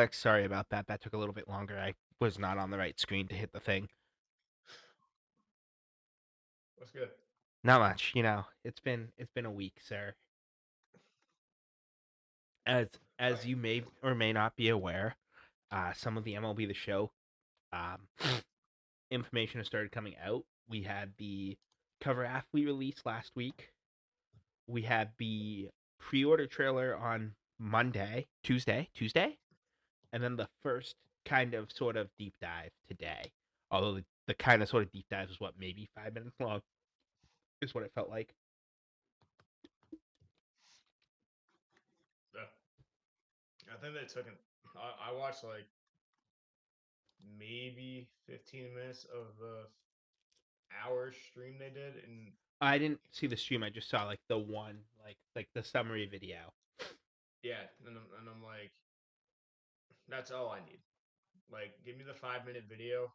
text. Sorry about that. That took a little bit longer. I was not on the right screen to hit the thing. What's good? Not much, it's been a week, sir. As you may or may not be aware, some of the MLB The Show um, information has started coming out. We had the cover athlete release last week. We had the pre-order trailer on Tuesday, and then the first kind of sort of deep dive today. Although the kind of sort of deep dive was what, maybe 5 minutes long, is what it felt like. Yeah. I think they took an. I watched like maybe 15 minutes of the hour stream they did, and I didn't see the stream. I just saw like the one, like the summary video. yeah, and I'm like, that's all I need. Like, give me the 5 minute video.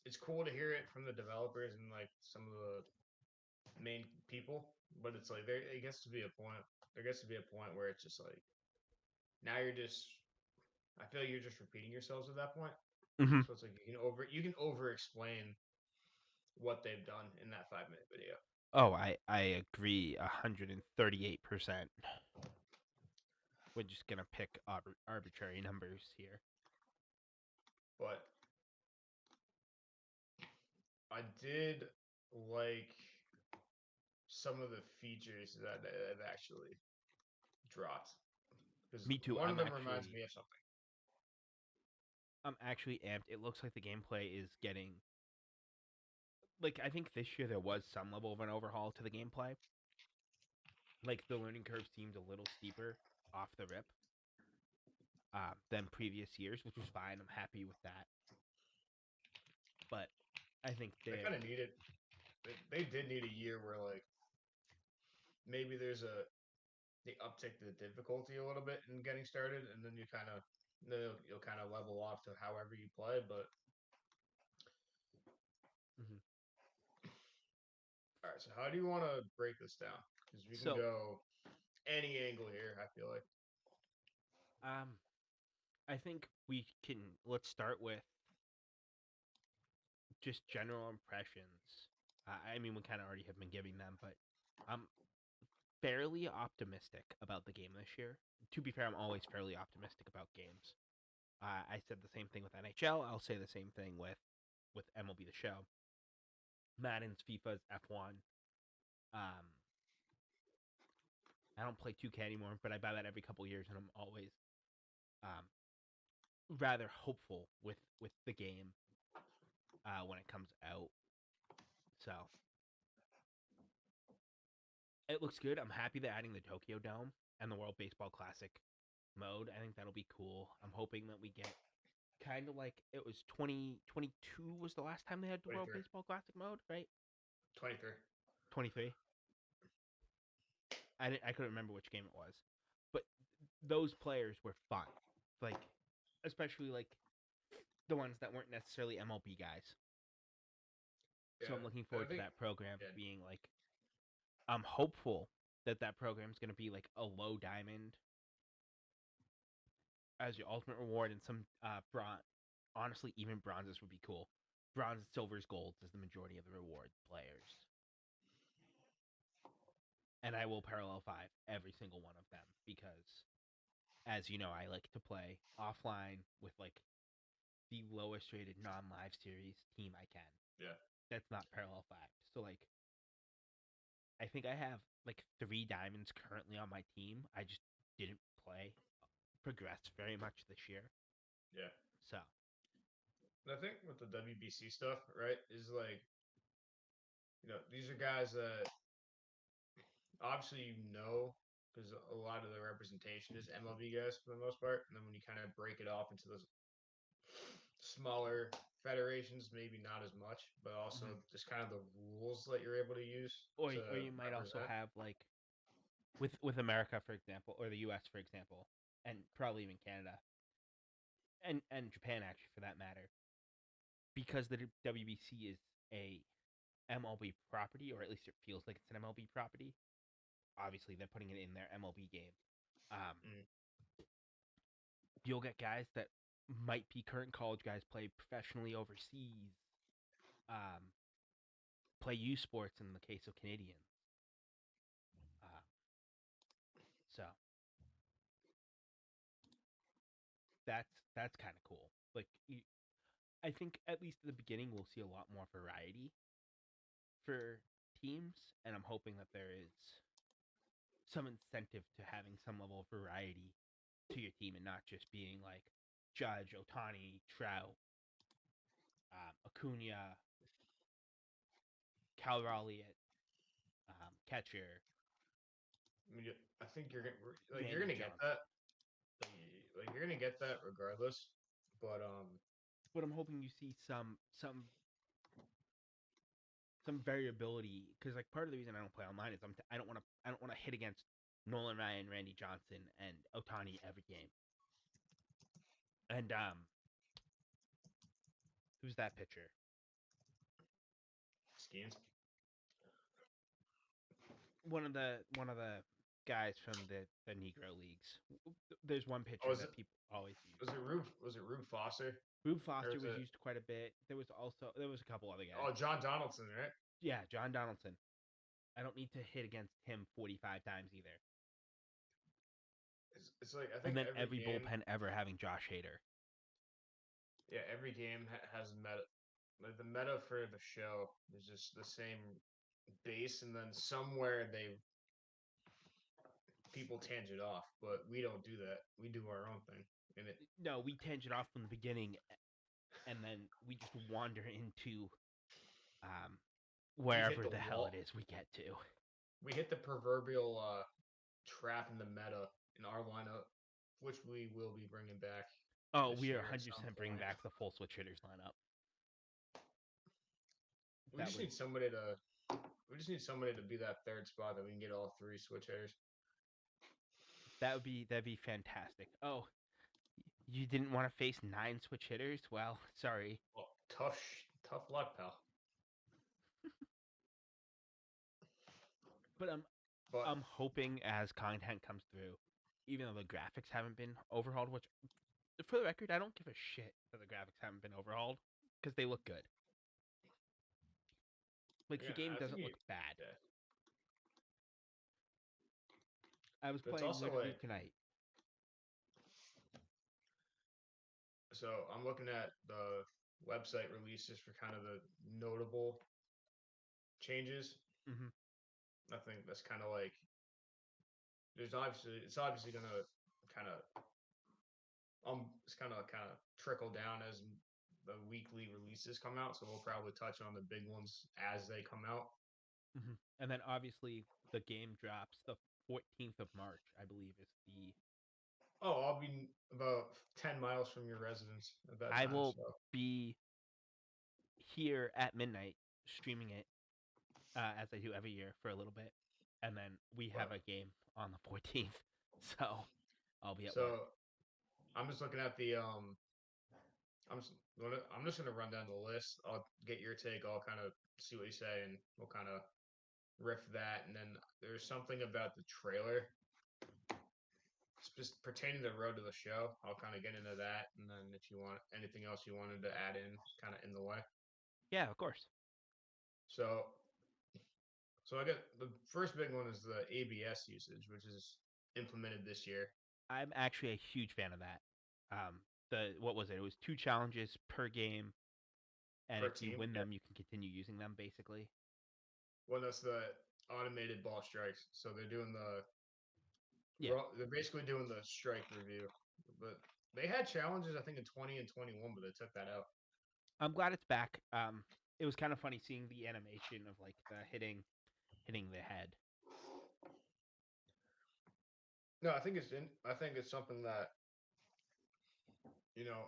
It's cool to hear it from the developers and like some of the main people, but it's like there. It gets to be a point. There gets to be a point where it's just like now you're just. I feel like you're just repeating yourselves at that point. Mm-hmm. So it's like you can over explain what they've done in that 5 minute video. Oh, I agree 138%. We're just gonna pick arbitrary numbers here. But I did like some of the features that have actually dropped because Me too. one of them reminds me of something. I'm actually amped. It looks like the gameplay is getting, like, I think this year there was some level of an overhaul to the gameplay. Like the learning curve seemed a little steeper off the rip than previous years, which was fine. I'm happy with that. But I think They kind of needed. They did need a year where like maybe there's a they uptick the difficulty a little bit in getting started, and then you'll kind of level off to however you play. But Mhm. all right, so how do you want to break this down? Because we can So go any angle here. I feel like. um, I think we can, let's start with just general impressions. I mean, we kind of already have been giving them, but I'm fairly optimistic about the game this year. To be fair, I'm always fairly optimistic about games. I said the same thing with NHL. I'll say the same thing with MLB The Show. Madden's, FIFA's, F1. Um, I don't play 2K anymore, but I buy that every couple years, and I'm always um, rather hopeful with the game when it comes out. So it looks good. I'm happy they're adding the Tokyo Dome and the World Baseball Classic mode. I think that'll be cool. I'm hoping that we get kind of like it was 2022 was the last time they had the World 23. Baseball Classic mode, right? 23. 23. I couldn't remember which game it was, but those players were fun, like especially like the ones that weren't necessarily MLB guys. So Yeah, I'm looking I forward to think. that program Yeah, being like I'm hopeful that that program's going to be like a low diamond as your ultimate reward and some bronze. Honestly, even bronzes would be cool. Bronze, silvers, golds is the majority of the reward players, and I will parallel five every single one of them because, as you know, I like to play offline with like the lowest rated non-live series team I can. yeah. That's not parallel five. So like, I think I have like 3 diamonds currently on my team. I just didn't play progress very much this year. Yeah. So And I think with the WBC stuff, right, is like, these are guys that obviously because a lot of the representation is MLB guys for the most part. And then when you kind of break it off into those smaller federations, maybe not as much, but also mhm. just kind of the rules that you're able to use to Or you might also represent. have like with America for example, or the U.S. for example, and probably even Canada and Japan actually for that matter, because the WBC is a MLB property, or at least it feels like it's an MLB property. Obviously, they're putting it in their MLB game. Um, Mm. you'll get guys that might be current college guys play professionally overseas, um, play U sports in the case of Canadians. Uh, so that's kind of cool. Like I think at least at the beginning we'll see a lot more variety for teams, and I'm hoping that there is some incentive to having some level of variety to your team and not just being like Judge, Otani, Trout, Acuna, Cal Raleigh at catcher, I mean, I think you're Randy gonna get Johnson. that. You're gonna get that regardless. But But I'm hoping you see some variability because like part of the reason I don't play online is I don't want to hit against Nolan Ryan, Randy Johnson, and Otani every game. And who's that pitcher? Skeens. One of the guys from the Negro leagues. There's one Oh, pitcher that people always use. Was it Rube Foster? Rube Or Foster is was it? used quite a bit. There was a couple other guys. Oh, John Donaldson, right? Yeah, John Donaldson. I don't need to hit against him 45 times either. It's like I And think then every every game. bullpen ever having Josh Hader. Yeah, every game has meta. Like the meta for the show is just the same base, and then somewhere people tangent off, but we don't do that. We do our own thing, and it No, we tangent off from the beginning, and then we just wander into um, we hit wherever the the hell it wall. is we get to. We hit the proverbial trap in the meta in our lineup, which we will be bringing back Oh, this we are year at some 100% bringing point. back the full switch hitters lineup. We That just was need somebody to. We just need somebody to be that third spot that we can get all three switch hitters. that'd be fantastic. Oh, you didn't want to face 9 switch hitters? Well, sorry. Well, tough luck, pal. But But I'm hoping as content comes through, even though the graphics haven't been overhauled, which for the record, I don't give a shit that the graphics haven't been overhauled because they look good. Like the again, game I think doesn't look bad. yeah. I was But it's playing also literally like tonight. so I'm looking at the website releases for kind of the notable changes. Mm-hmm. I think that's kind of like it's obviously gonna kind of it's kind of trickle down as the weekly releases come out. So we'll probably touch on the big ones as they come out. Mm-hmm. And then obviously the game drops the 14th of March, I believe, is the. Oh, I'll be about 10 miles from your residence at that I time. will So be here at midnight streaming it as I do every year for a little bit, and then we have but a game on the 14th, so I'll be at work. so I'm just looking at the I'm just gonna run down the list. I'll get your take. I'll kind of see what you say, and we'll kind of riff that. And then there's something about the trailer, just pertaining to the road to the show. I'll kind of get into that, and then if you want anything else you wanted to add in, kind of in the way. Yeah, of course. So, so I got the first big one is the ABS usage, which is implemented this year I'm actually a huge fan of that. The what was it? It was 2 challenges per game, and per if you team. win Yeah. them, you can continue using them. Basically, Well, that's the automated ball strikes. So yeah. they're basically doing the strike review, but they had challenges I think in 20 and 21, but they took that out. I'm glad it's back. It was kind of funny seeing the animation of like the hitting the head. No, I think it's something that you know.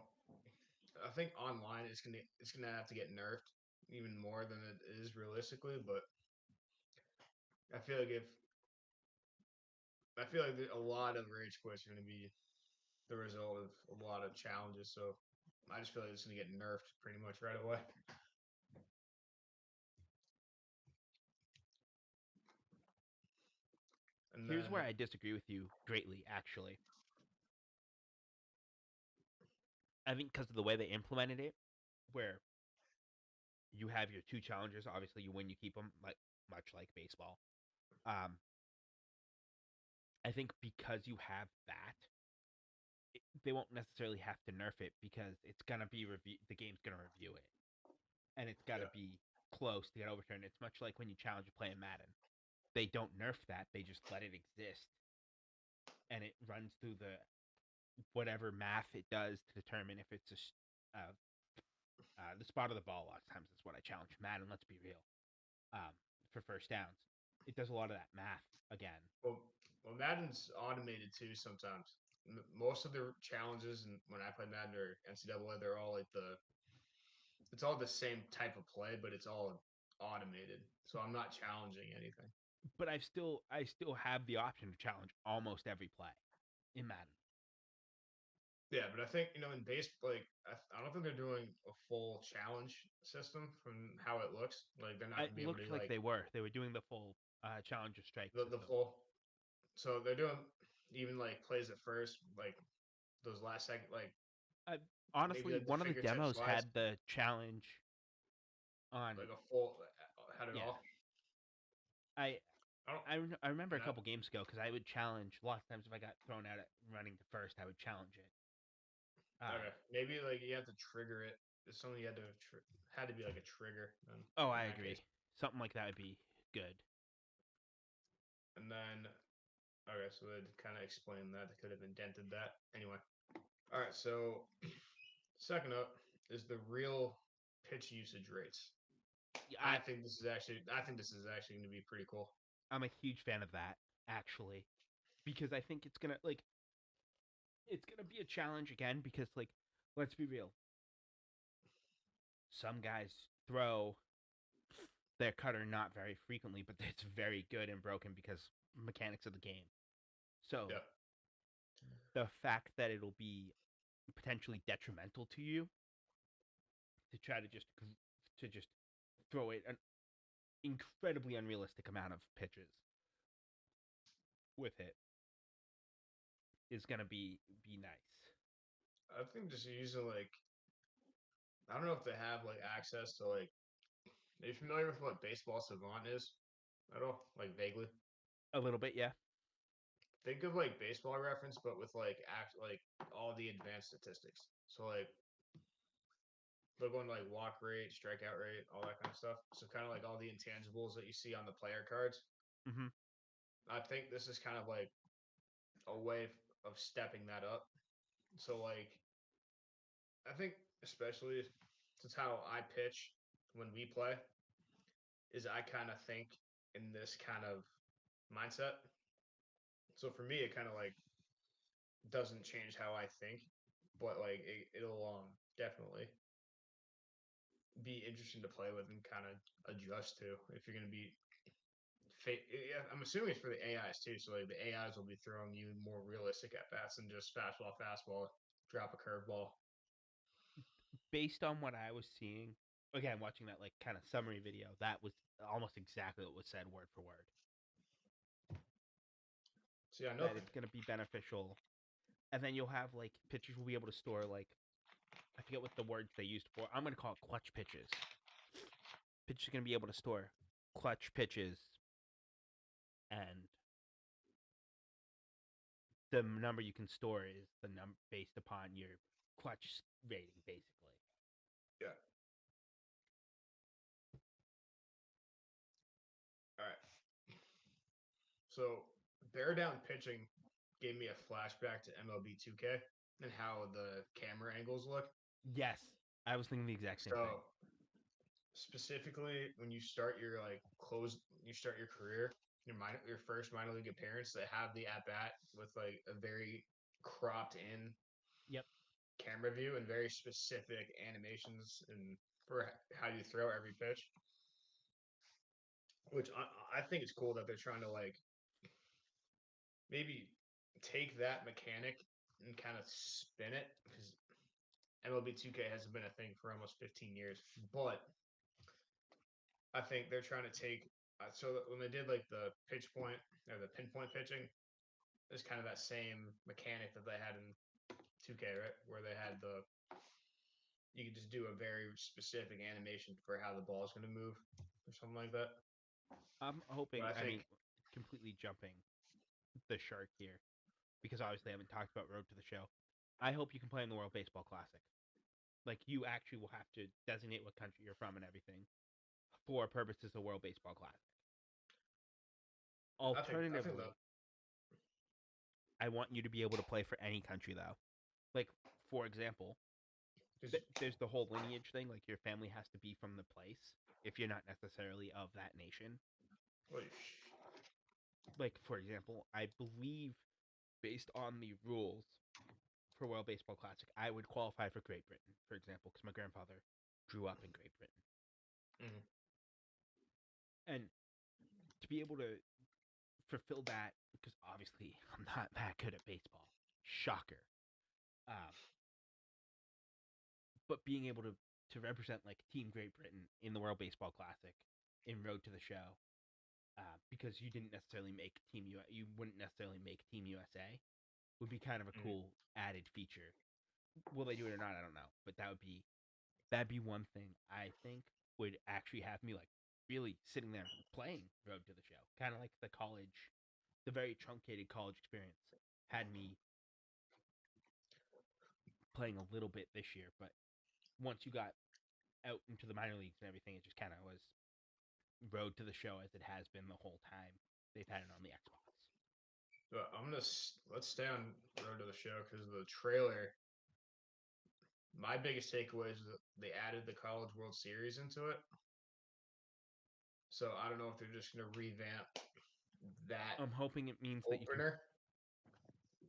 I think online it's gonna have to get nerfed even more than it is realistically. But I feel like if I feel like a lot of rage quits are gonna be the result of a lot of challenges. So I just feel like it's gonna get nerfed pretty much right away. And Here's where then I disagree with you greatly, actually. I think because of the way they implemented it, where you have your two challengers, obviously you win, you keep them, like much like baseball. Um, I think because you have that, they won't necessarily have to nerf it because it's gonna be review. The game's gonna review it, and it's got to Yeah. be close to get overturned. It's much like when you challenge a play in Madden. They don't nerf that; they just let it exist, and it runs through the whatever math it does to determine if it's the spot of the ball. A lot of times is what I challenge Madden. Let's be real. For first downs, it does a lot of that math again. Well, well, Madden's automated too sometimes. Most of the challenges, and when I play Madden or NCAA, they're all like it's all the same type of play, but it's all automated. So I'm not challenging anything. But I still have the option to challenge almost every play in Madden. Yeah, but I think in base I don't think they're doing a full challenge system from how it looks. Like they're not It gonna be able to looked do like like they were doing the full challenger strike the system. full. So they're doing even like plays at first, like those last second, like Uh, maybe Honestly, like the one of the fingertip demos slides, had the challenge on. like a full had it Yeah, all. I I don't. I remember a And I, couple games ago because I would challenge a lot of times if I got thrown out at running to first, I would challenge it. Um, okay, maybe like you have to trigger it. It's something you had to be like a trigger. Then oh, in I that case, agree. Something like that would be good. and then okay, so they kind of explained that they could have indented that anyway. All right, so second up is the real pitch usage rates. Yeah, I think this is actually going to be pretty cool. I'm a huge fan of that actually because I think it's gonna be a challenge again because let's be real, some guys throw their cutter not very frequently, but it's very good and broken because mechanics of the game. So Yeah. the fact that it'll be potentially detrimental to you to try to just throw it an incredibly unrealistic amount of pitches with it is gonna be nice. I think just using I don't know if they have like access to like. Are you familiar with what Baseball Savant is at all? Like vaguely. A little bit, yeah. Think of like Baseball Reference, but with like all the advanced statistics. So like they'll go into like walk rate, strikeout rate, all that kind of stuff. So kind of like all the intangibles that you see on the player cards. Hmm. I think this is kind of like a way of stepping that up. So like I think especially since how I pitch when we play is I kind of think in this kind of mindset. So for me, it kind of like doesn't change how I think, but like it'll definitely be interesting to play with and kind of adjust to if you're going to be. Yeah, I'm assuming it's for the AIs too. So like the AIs will be throwing you more realistic at bats than just fastball, drop a curveball. Based on what I was seeing, again, watching that kind of summary video, that was almost exactly what was said word for word. So yeah, That nothing. it's gonna be beneficial, and then you'll have pitchers will be able to store I forget what the words they used for. I'm gonna call it clutch pitches. Pitchers are gonna be able to store clutch pitches, and the number you can store is the number based upon your clutch rating, basically. Yeah. All right. So bear down pitching gave me a flashback to MLB 2K and how the camera angles look. Yes, I was thinking the exact same thing. So specifically, when you start your you start your career, your first minor league appearance, they have the at bat with like a very cropped in Yep. camera view and very specific animations and for how you throw every pitch. Which I think it's cool that they're trying to like maybe take that mechanic and kind of spin it because MLB 2K hasn't been a thing for almost 15 years. But I think they're trying to take so that when they did like the pitch point or the pinpoint pitching, it's kind of that same mechanic that they had in 2K, right? Where they had you could just do a very specific animation for how the ball is going to move or something like that. I'm But hoping. I I mean, think, completely jumping the shark here because obviously I haven't talked about Road to the Show. I hope you can play in the World Baseball Classic. Like you actually will have to designate what country you're from and everything for purposes of World Baseball Classic. I think that Alternatively, I want you to be able to play for any country though. Like for example, because there's the whole lineage thing. Like your family has to be from the place if you're not necessarily of that nation. Like for example, I believe based on the rules for World Baseball Classic, I would qualify for Great Britain, for example, because my grandfather grew up in Great Britain, mm, and to be able to fulfill that, because obviously I'm not that good at baseball, shocker. Um, but being able to represent like Team Great Britain in the World Baseball Classic in Road to the Show, because you didn't necessarily make you wouldn't necessarily make Team USA, would be kind of a mm. cool added feature. Will they do it or not? I don't know, but that'd be one thing I think would actually have me like really sitting there playing Road to the Show, kind of like the very truncated college experience had me playing a little bit this year, but once you got out into the minor leagues and everything, it just kind of was Road to the Show as it has been the whole time they've had it on the Xbox. But let's stay on Road to the Show because the trailer. My biggest takeaway is that they added the College World Series into it. So I don't know if they're just going to revamp that I'm hoping it means that you can. opener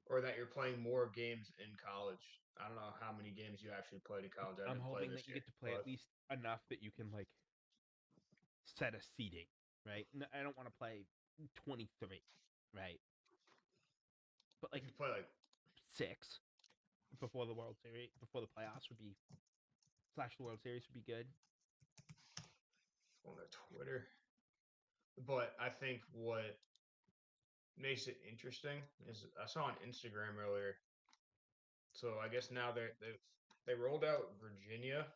or that you're playing more games in college. I don't know how many games you actually played in college. I I'm didn't play hoping this that you year, get to play at but least enough that you can like set a seating, right? I don't want to play 23, right? But if like you play like 6 before the World Series, before the playoffs would be slash the World Series would be good. on the Twitter, but I think what makes it interesting is I saw on Instagram earlier. So I guess now they rolled out Virginia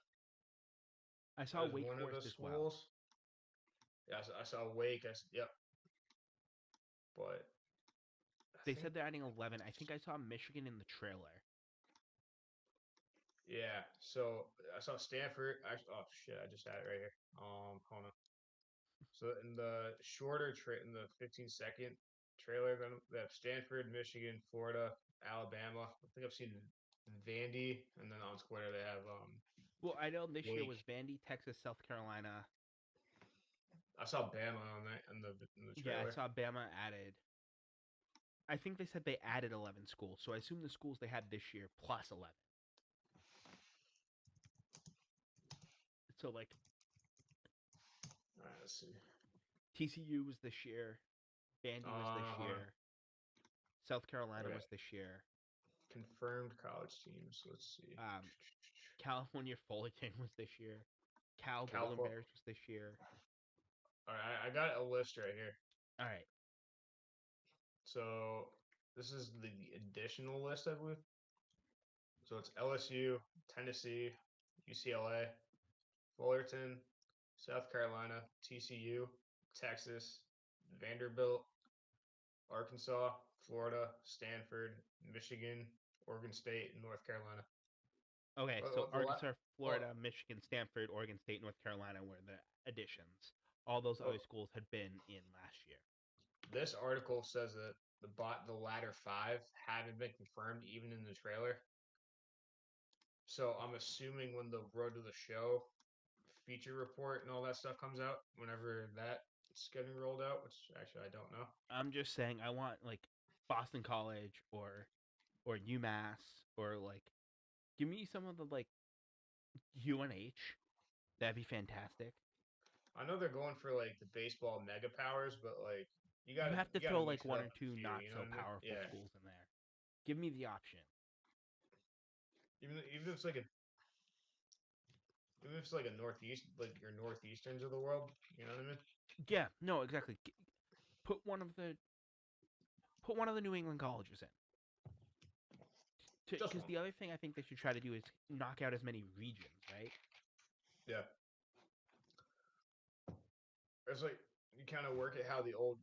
I saw as Wake one of the Forest as well. schools. Yeah, I saw Wake. Yep, but I They think said they're adding 11. I think I saw Michigan in the trailer. yeah. So I saw Stanford. Oh shit! I just had it right here. Hold on. So in the in the 15-second trailer, then they have Stanford, Michigan, Florida, Alabama. I think I've seen Vandy, and then on Twitter they have Well, I know this year was Wake. Vandy, Texas, South Carolina. I saw Bama on that in the Yeah, I trailer. saw Bama added. I think they said they added 11 schools, so I assume the schools they had this year plus 11. So like All right, let's see. TCU was this year, Vandy was this Hold on. year, South Carolina Okay, was this year, confirmed college teams. Let's see. um, California Fullerton was this year, Cal Golden California. Bears was this year. All right, I got a list right here. All right, So this is the additional list, I believe. So it's LSU, Tennessee, UCLA, Fullerton, South Carolina, TCU, Texas, Vanderbilt, Arkansas, Florida, Stanford, Michigan, Oregon State, and North Carolina. okay. What, So what the la- Arkansas, well, Florida, Michigan, Stanford, Oregon State, North Carolina were the additions. All those well, other schools had been in last year. this article says that the latter five haven't been confirmed even in the trailer. So I'm assuming when the Road to the Show feature report and all that stuff comes out, whenever that's getting rolled out, which actually I don't know. I'm just saying I want like Boston College or UMass or like give me some of the like UNH. That'd be fantastic. I know they're going for like the baseball mega powers, but like You have to you gotta throw like mix it one up or a two few. not You know so what I mean? powerful Yeah. schools in there. Give me the option. Even if it's like a even if it's like a northeast, like your northeasterns of the world. You know what I mean? Yeah, no, exactly. Put one of the put one of the New England colleges in. Just Because one. the other thing I think they should try to do is knock out as many regions, right? Yeah. It's like you kind of work it how the old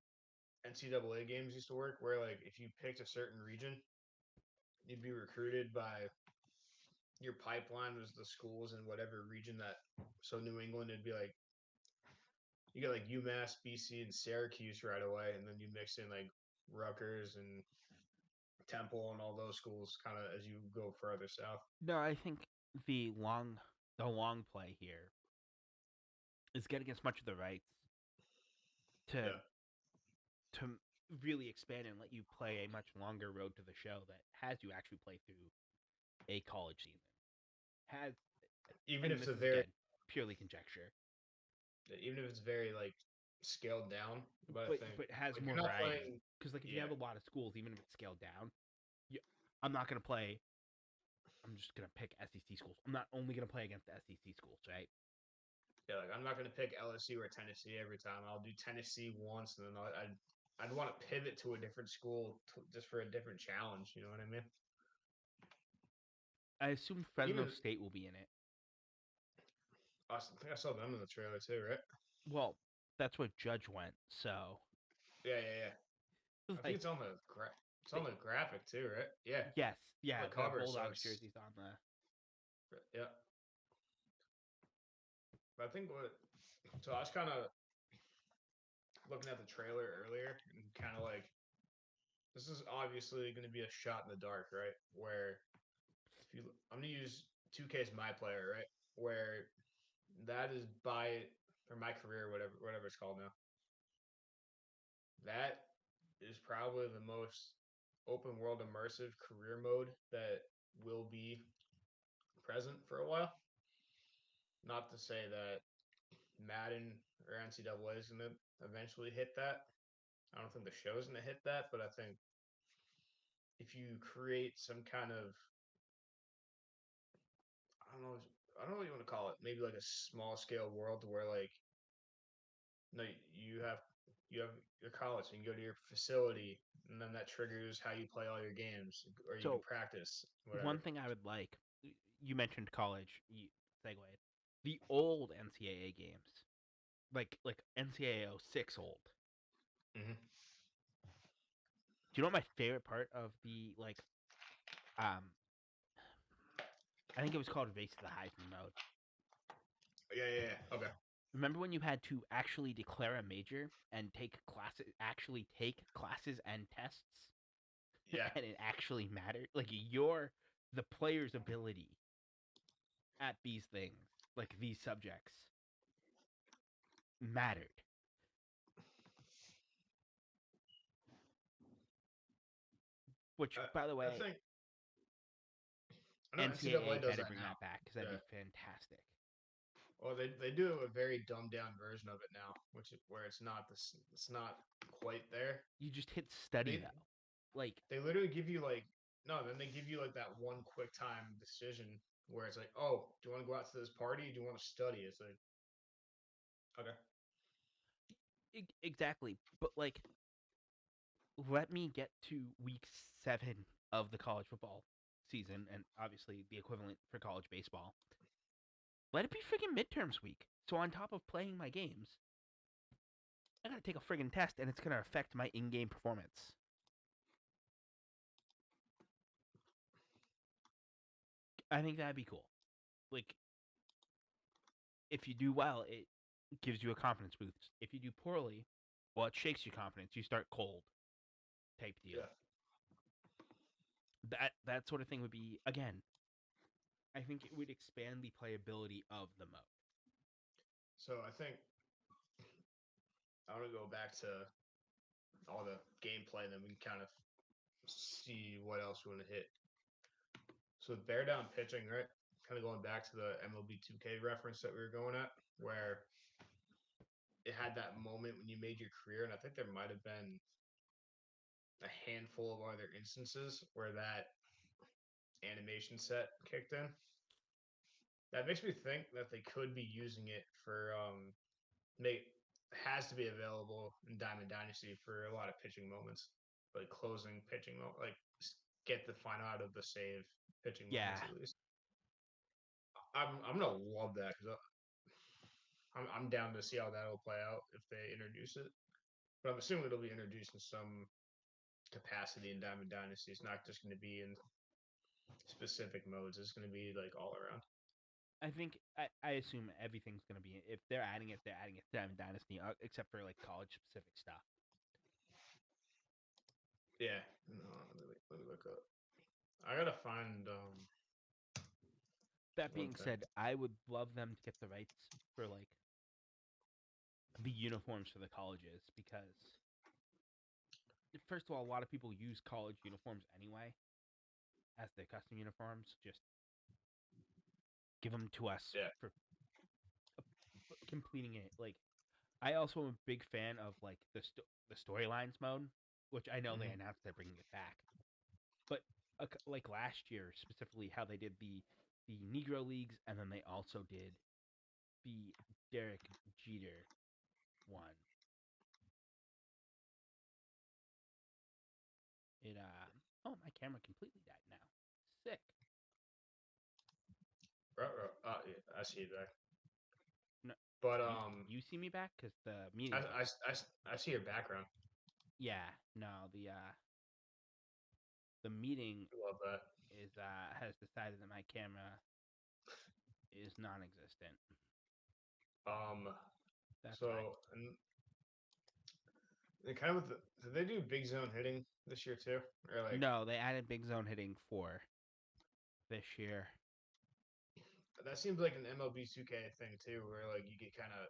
NCAA games used to work, where like if you picked a certain region, you'd be recruited by your pipeline was the schools in whatever region that. So New England, it'd be like you get like UMass, BC, and Syracuse right away, and then you mix in like Rutgers and Temple and all those schools kind of as you go further south. No, I think the long play here is getting as much of the rights to Yeah. to really expand and let you play a much longer road to the show that has you actually play through a college season. Has Even and if this it's a is very again purely conjecture, even if it's very like scaled down, but I think but has like more you're not variety. playing. Because like if you Yeah, have a lot of schools, even if it's scaled down, you, I'm not gonna play. I'm just gonna pick SEC schools. I'm not only gonna play against the SEC schools, right? yeah. Like I'm not gonna pick LSU or Tennessee every time. I'll do Tennessee once, and then I'd want to pivot to a different school just for a different challenge. You know what I mean? I assume Fresno Even State will be in it. I think I saw them in the trailer too, right? Well, that's where Judge went. So Yeah, yeah, yeah. I think like it's on the it's they, on the graphic too, right? Yeah, yes, on yeah, the the cover. So Bulldogs it's jerseys on the. yeah. But I think what so I was kind of looking at the trailer earlier and kind of like this is obviously going to be a shot in the dark, right? Where if you I'm going to use 2K as my player, right? Where that is by or my career, whatever it's called now. That is probably the most open world immersive career mode that will be present for a while. Not to say that Madden or NCAA is going to eventually hit that. I don't think the show's going to hit that, but I think if you create some kind of I don't know I don't know what you want to call it, maybe like a small scale world where like no you have your college and you go to your facility and then that triggers how you play all your games or you can So practice one whatever. thing I would like, you mentioned college. You segued the old NCAA games, like NCAA '06 old. Mm-hmm. Do you know what my favorite part of the like? Um, I think it was called Race to the Heisman mode. Yeah, yeah, yeah. Okay. Remember when you had to actually declare a major and actually take classes and tests, Yeah. and it actually mattered? Like the player's ability at these things, like these subjects, mattered. Which, by the I way, think I know NCAA NCAA does better that bring now. that back because that'd Yeah. be fantastic. Well, they do a very dumbed down version of it now, where it's not quite there. You just hit study They though, like they literally give you like no, then they give you like that one quick time decision where it's like, oh, do you want to go out to this party? Do you want to study? It's like, okay, exactly. But like, let me get to week 7 of the college football season, and obviously the equivalent for college baseball. Let it be friggin' midterms week. So on top of playing my games, I gotta take a friggin' test, and it's gonna affect my in-game performance. I think that'd be cool. Like, if you do well, it gives you a confidence boost. If you do poorly, well, it shakes your confidence. You start cold, type yeah. deal. That sort of thing would be again. I think it would expand the playability of the mode. So I think I want to go back to all the gameplay, and then we can kind of see what else we want to hit. So bear down pitching, right? Kind of going back to the MLB 2K reference that we were going at, where it had that moment when you made your career, and I think there might have been a handful of other instances where that animation set kicked in. That makes me think that they could be using it for make has to be available in Diamond Dynasty for a lot of pitching moments, like closing pitching like get the final out of the save pitching Yeah, lines at least. I'm gonna love that because I'm down to see how that'll play out if they introduce it. But I'm assuming it'll be introduced in some capacity in Diamond Dynasty. It's not just going to be in specific modes. It's going to be like all around. I think I assume everything's gonna be if they're adding it, they're adding it to Diamond Dynasty, except for like college specific stuff. Yeah. No, let me look up. I gotta find That one being thing. said, I would love them to get the rights for like the uniforms for the colleges because first of all, a lot of people use college uniforms anyway as their custom uniforms. Just give them to us Yeah. for completing it. Like, I also am a big fan of like the storylines mode, which I know they Mm-hmm. announced they're bringing it back. But like last year, specifically how they did the Negro Leagues, and then they also did the Derek Jeter one. It oh, my camera completely died now. Sick. Yeah, I see you there. No, But you see me back because the I, meeting. I, I see your background. Yeah, no, the meeting I love that. is has decided that my camera is non-existent. Um, That's fine. so and kind of with did they do big zone hitting this year too, or like No, they added big zone hitting for this year. that seems like an MLB 2K thing too, where like you get kind of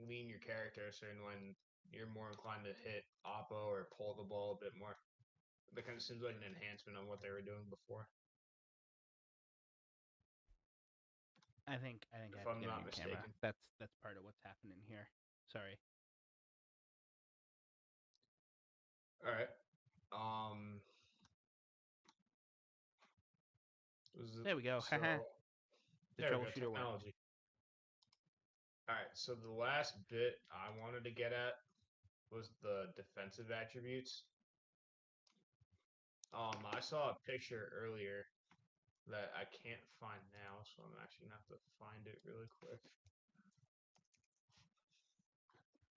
lean your character a certain when you're more inclined to hit oppo or pull the ball a bit more. That kind of seems like an enhancement on what they were doing before, I think I if have to I'm get a not new camera. mistaken. That's part of what's happening here. Sorry. All right. Um, was it, There we go. Haha. so The there we go. troubleshooter worked. Technology. All right. So the last bit I wanted to get at was the defensive attributes. I saw a picture earlier that I can't find now, so I'm actually gonna have to find it really quick.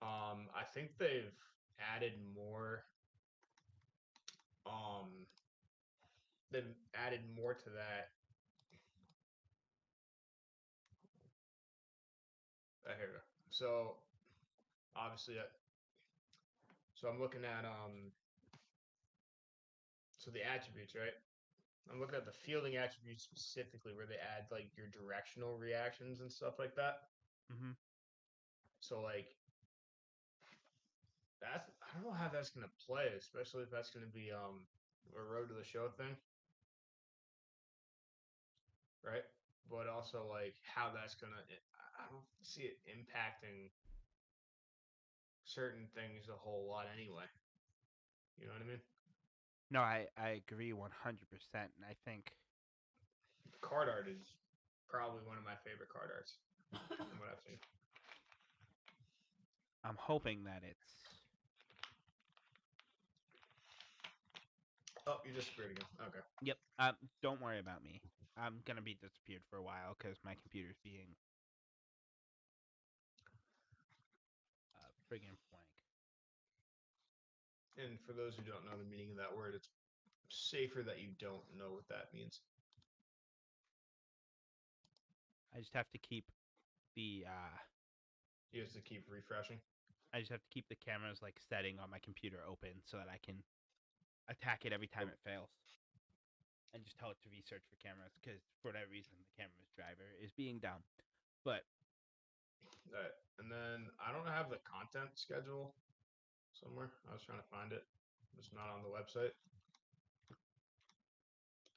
I think they've added more. Um, they've added more to that. Here we go. So obviously, so I'm looking at so the attributes, right? I'm looking at the fielding attributes specifically, where they add like your directional reactions and stuff like that. Mm-hmm. So like that's I don't know how that's gonna play, especially if that's gonna be a road to the show thing, right? But also like how that's gonna I don't see it impacting certain things a whole lot anyway. You know what I mean? No, I agree 100%, and I think Card art is probably one of my favorite card arts from what I've seen. I'm hoping that it's. Oh, you disappeared again. Okay. Yep. Don't worry about me. I'm gonna be disappeared for a while because my computer's being friggin' blank. And for those who don't know the meaning of that word, it's safer that you don't know what that means. I just have to keep the You have to keep refreshing. I just have to keep the cameras like setting on my computer open so that I can attack it every time Yep. it fails, and just tell it to research for cameras because for whatever reason the camera's driver is being dumb. But And then I don't have the content schedule somewhere. I was trying to find it. It's not on the website.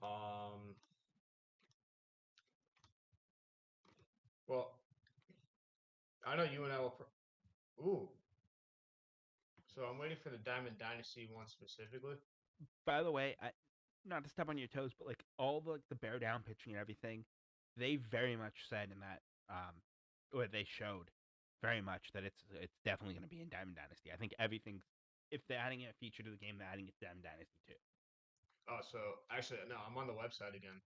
Um, well, I know you and I will. Ooh, so I'm waiting for the Diamond Dynasty one specifically. by the way, I not to step on your toes, but like all the bear down pitching and everything, they very much said in that or they showed very much that it's definitely going to be in Diamond Dynasty. I think everything, if they're adding a feature to the game, they're adding it to Diamond Dynasty too. Oh, so actually, no, I'm on the website again.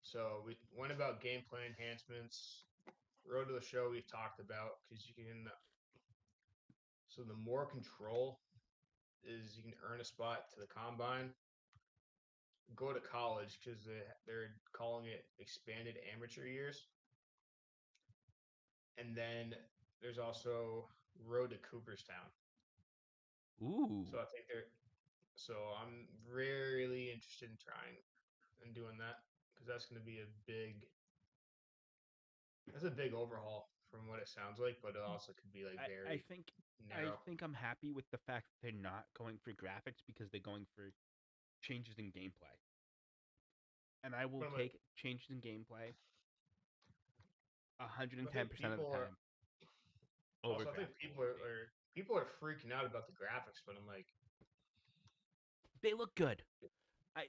So we went about gameplay enhancements. Road to the show we've talked about because you can. So the more control is you can earn a spot to the combine. Go to college because they're calling it expanded amateur years. And then there's also Road to Cooperstown. Ooh. So I think they're. So I'm really interested in trying and doing that because that's going to be a big. That's a big overhaul from what it sounds like, but it also could be like I very think I narrow. think I'm happy with the fact that they're not going for graphics because they're going for changes in gameplay. And I will But take changes in gameplay I think 110% of the people are time over also. I think graphical updates. people are freaking out about the graphics, but I'm like, They look good. I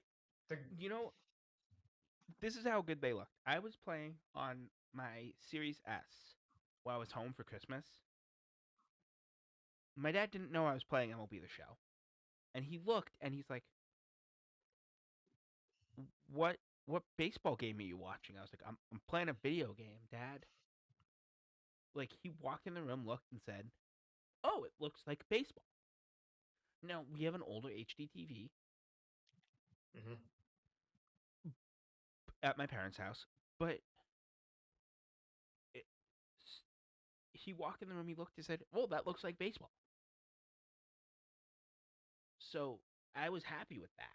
the you know, this is how good they looked. I was playing on my Series S while I was home for Christmas. My dad didn't know I was playing MLB The Show. And he looked and he's like, "What baseball game are you watching?" I was like, "I'm playing a video game, Dad." Like he walked in the room, looked and said, "Oh, it looks like baseball." Now, we have an older HD TV mm-hmm. at my parents' house, but it, he walked in the room, he looked and said, "Oh, that looks like baseball." So, I was happy with that.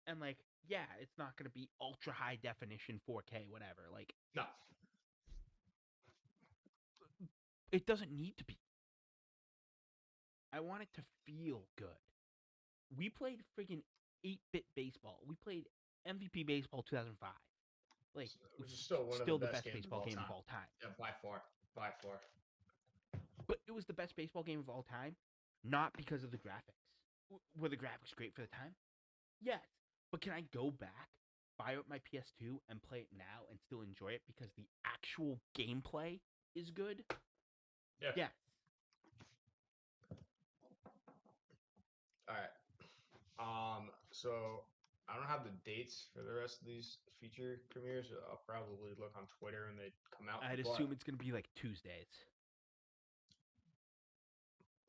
And like, yeah, it's not going to be ultra high definition 4K whatever. Like No, it doesn't need to be. I want it to feel good. We played friggin' 8-bit baseball. We played MVP Baseball 2005. Like which is it's still one of the still the best best games of baseball all game of time. all time. Yeah, by far. But it was the best baseball game of all time, not because of the graphics. Were the graphics great for the time? Yes. But can I go back, fire up my PS2, and play it now and still enjoy it because the actual gameplay is good? Yeah. Yes. All right. So I don't have the dates for the rest of these feature premieres. I'll probably look on Twitter when they come out. I'd But assume it's going to be like Tuesdays.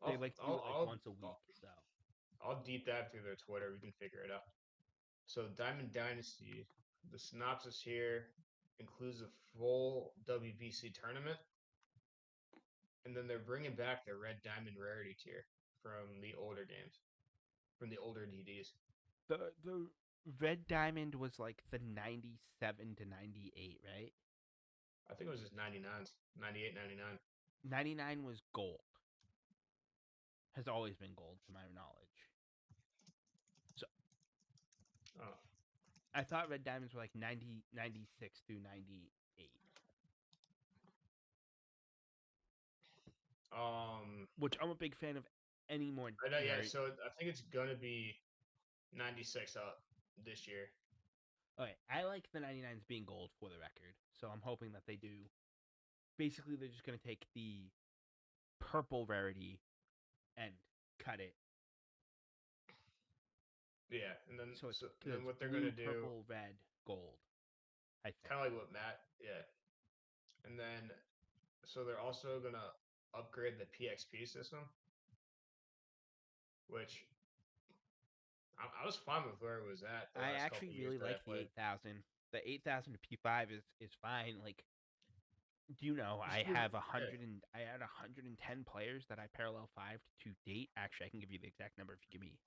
They I'll like to do I'll it like I'll, once a week, I'll, so. I'll deep dive through their Twitter. We can figure it out. So Diamond Dynasty, the synopsis here includes a full WBC tournament, and then they're bringing back the Red Diamond rarity tier from the older games, from the older DDs. The Red Diamond was like the 97 to 98, right? I think it was just 99s, 98, 99. 99 was gold. Has always been gold to my knowledge. So Oh. I thought Red Diamonds were like 90, 96 through 98, Um, which I'm a big fan of any more I know, yeah. rare. So I think it's gonna be 96 up this year. Okay, I like the 99s being gold for the record. So I'm hoping that they do. Basically, they're just going to take the purple rarity and cut it. Yeah, So it's, and cause then it's what they're gonna blue, do, purple, red, gold, I think. kind of like what Matt, yeah. And then so they're also gonna upgrade the PXP system, which I was fine with where it was at the I last couple actually of years really that I like the played. 8000. The 8000 to P5 is fine. Like, do you know Just I give, have yeah, I had 110 players that I parallel 5 to date. Actually, I can give you the exact number if you give me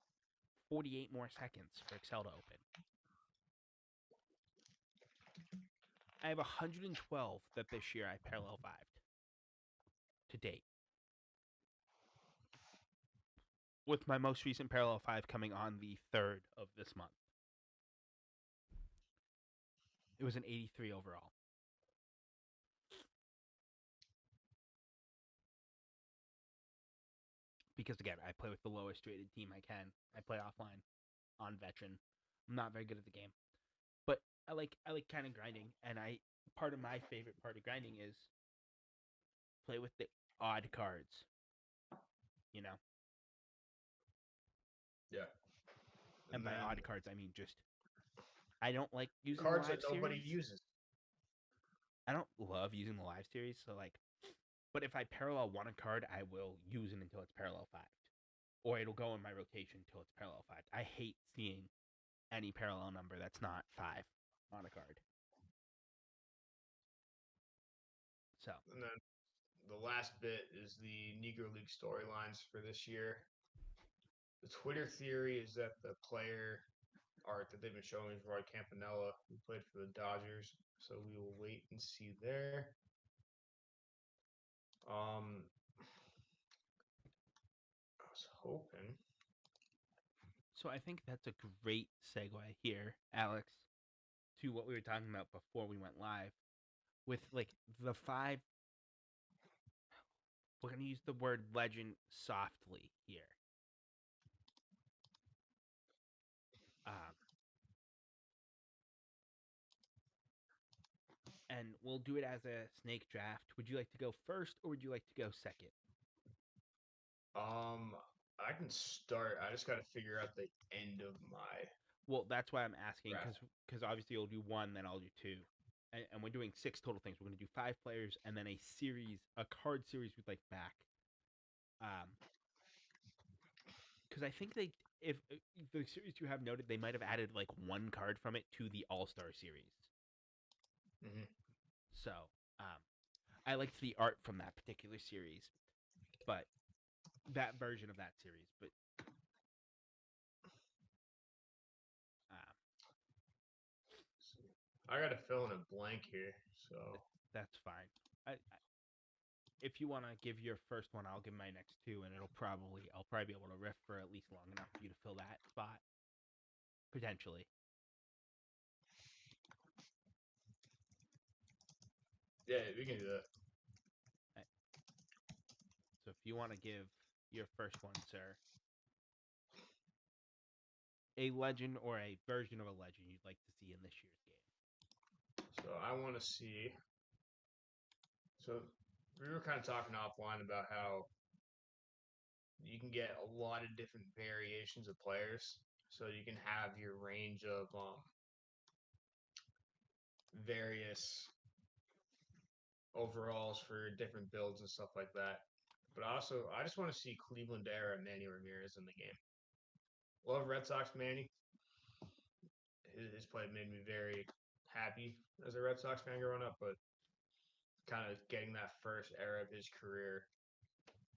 48 more seconds for Excel to open. I have 112 that this year I parallel 5 to date. With my most recent parallel 5 coming on the 3rd of this month. It was an 83 overall. Because again, I play with the lowest rated team I can. I play offline on veteran. I'm not very good at the game. But I like kind of grinding, and I part of my favorite part of grinding is play with the odd cards. You know, yeah. And And by then odd cards, I mean just I don't like using the cards that live nobody series. uses. I don't love using the live series, so like, but if I parallel one a card, I will use it until it's parallel 5, or it'll go in my rotation until it's parallel 5. I hate seeing any parallel number that's not 5 on a card. So And then the last bit is the Negro League storylines for this year. The Twitter theory is that the player art that they've been showing is Roy Campanella, who played for the Dodgers. So we will wait and see there. I was hoping. So I think that's a great segue here, Alex, to what we were talking about before we went live with like the 5. We're going to use the word legend softly here. Um, and we'll do it as a snake draft. Would you like to go first or would you like to go second? I can start. I just got to figure out the end of my. Well, that's why I'm asking draft. because obviously you'll do 1, then I'll do 2, and we're doing 6 total things. We're going to do 5 players and then a card series with like back. Because I think if the series you have noted, they might have added like 1 card from it to the All Star series. Mm-hmm. So I liked the art from that particular series, but that version of that series. But I got to fill in a blank here, so that's fine. If you want to give your first one, I'll give my next 2, and I'll probably be able to riff for at least long enough for you to fill that spot, potentially. Yeah, we can do that. Right. So if you want to give your first one, sir, a legend or a version of a legend you'd like to see in this year's game. So I want to see. So we were kind of talking offline about how you can get a lot of different variations of players. So you can have your range of various overalls for different builds and stuff like that. But also, I just want to see Cleveland era Manny Ramirez in the game. Love Red Sox Manny. His play made me very happy as a Red Sox fan growing up, but kind of getting that first era of his career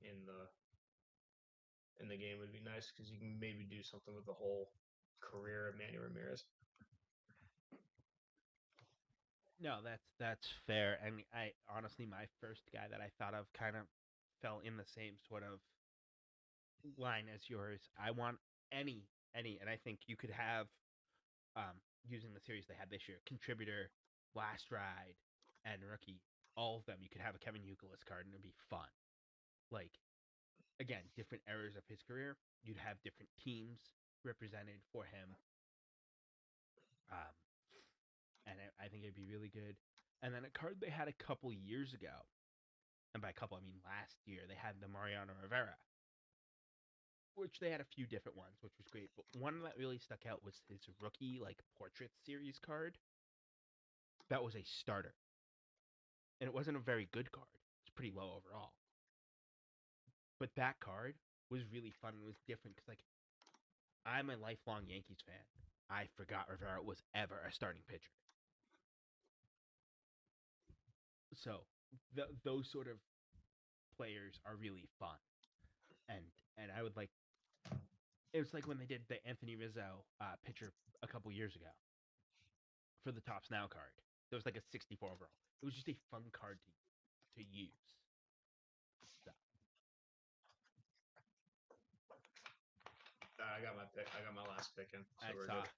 in the game would be nice because you can maybe do something with the whole career of Manny Ramirez. No, that's fair. And I honestly, my first guy that I thought of kind of fell in the same sort of line as yours. I want any, and I think you could have, using the series they had this year, contributor, last ride, and rookie. All of them, you could have a Kevin Youkilis card, and it'd be fun. Like, again, different eras of his career. You'd have different teams represented for him. Um, and I think it'd be really good. And then a card they had a couple years ago, and by a couple I mean last year, they had the Mariano Rivera, which they had a few different ones, which was great. But one that really stuck out was his rookie like portrait series card. That was a starter, and it wasn't a very good card. It's pretty low overall, but that card was really fun and was different because like I'm a lifelong Yankees fan. I forgot Rivera was ever a starting pitcher. So those sort of players are really fun, and I would like. It was like when they did the Anthony Rizzo pitcher a couple years ago for the Tops Now card. There was like a 64 overall. It was just a fun card to use. So. I got my pick. I got my last pick in, so we're Saw. good.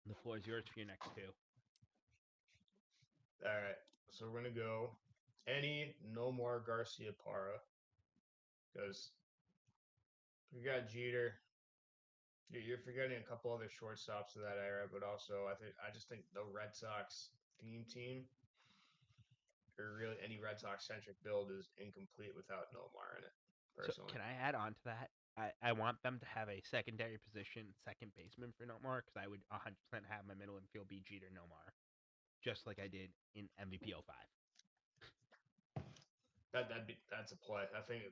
The floor is yours for your next 2. All right, so we're gonna go any Nomar Garcia Parra because we got Jeter. You're forgetting a couple other shortstops of that era, but also I just think the Red Sox theme team or really any Red Sox centric build is incomplete without Nomar in it. So personally. can I add on to that? I want them to have a secondary position, second baseman for Nomar, because I would 100% have my middle infield be Jeter Nomar, just like I did in MVP 05. That's a play. I think.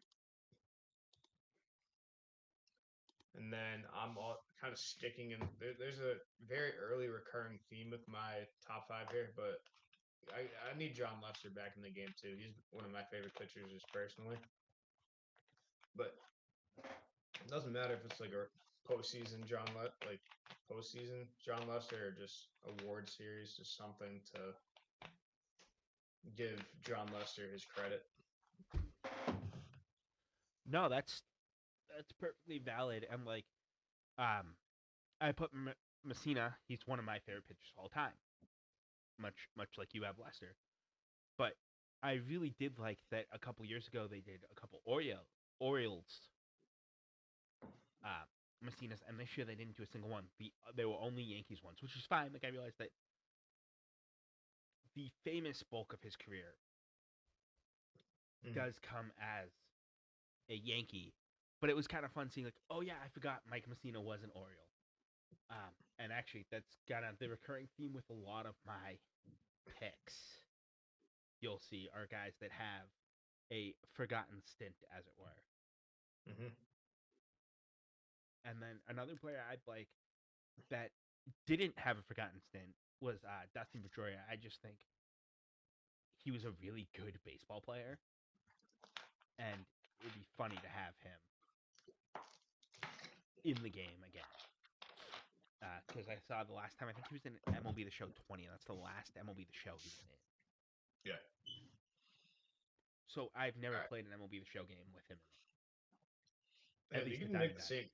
And then I'm all kind of sticking in. There's a very early recurring theme with my top five here, but I need John Lester back in the game too. He's one of my favorite pitchers, just personally. But it doesn't matter if it's like a postseason like postseason John Lester or just award series, just something to give John Lester his credit. No, that's perfectly valid. And like, um, I put Messina. He's one of my favorite pitchers of all time. Much like you have Lester, but I really did like that a couple years ago they did a couple Orioles uh, Messinas, and this year they didn't do a single one. They were only Yankees ones, which is fine. Like I realized that the famous bulk of his career does come as a Yankee, but it was kind of fun seeing like, oh yeah, I forgot Mike Messina was an Oriole. And actually, that's kind of the recurring theme with a lot of my picks. You'll see are guys that have a forgotten stint, as it were. Mm-hmm. And then another player I'd like that didn't have a forgotten stint was Dustin Pedroia. I just think he was a really good baseball player, and it'd be funny to have him in the game again. Because I saw the last time, I think he was in MLB The Show 20, and that's the last MLB The Show he was in. Yeah. So I've never Right. played an MLB The Show game with him in it. Yeah, At least you the can make the Diamondbacks. same.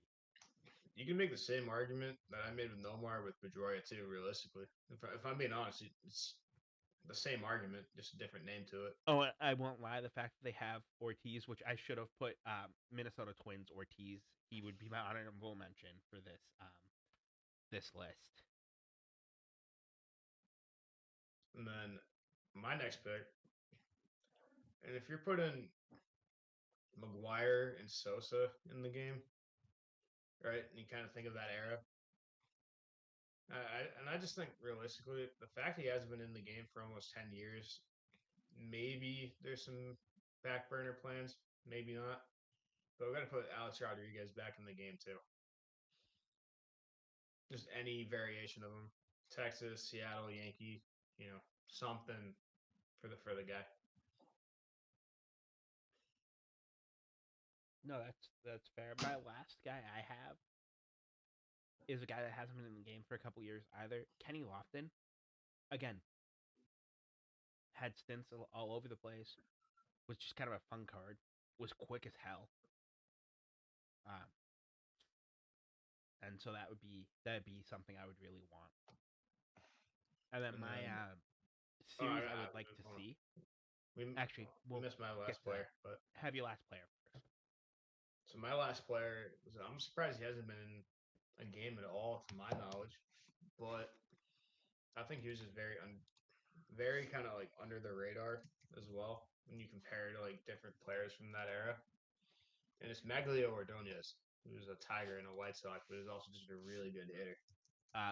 You can make the same argument that I made with Nomar with Pedroia too. Realistically, if I'm being honest, it's the same argument, just a different name to it. Oh, I won't lie. The fact that they have Ortiz, which I should have put Minnesota Twins Ortiz, he would be my honorable mention for this list. And then my next pick, and if you're putting McGuire and Sosa in the game, right, and you kind of think of that era, I just think realistically, the fact he hasn't been in the game for almost 10 years, maybe there's some back burner plans, maybe not. But we got to put Alex Rodriguez back in the game too. Just any variation of him, Texas, Seattle, Yankee, something for the guy. No, that's fair. My last guy I have is a guy that hasn't been in the game for a couple years either. Kenny Lofton, again, had stints all over the place. Was just kind of a fun card. Was quick as hell. Um, and so that'd be something I would really want. And then And my then, series I would like to see. We Actually, we we'll missed my get last to player, that. but Have your last player first. so my last player I'm surprised he hasn't been in a game at all, to my knowledge. But I think he was just very kind of like under the radar as well when you compare to like different players from that era. And it's Maglio Ordonez, who was a Tiger and a White Sox, but is also just a really good hitter.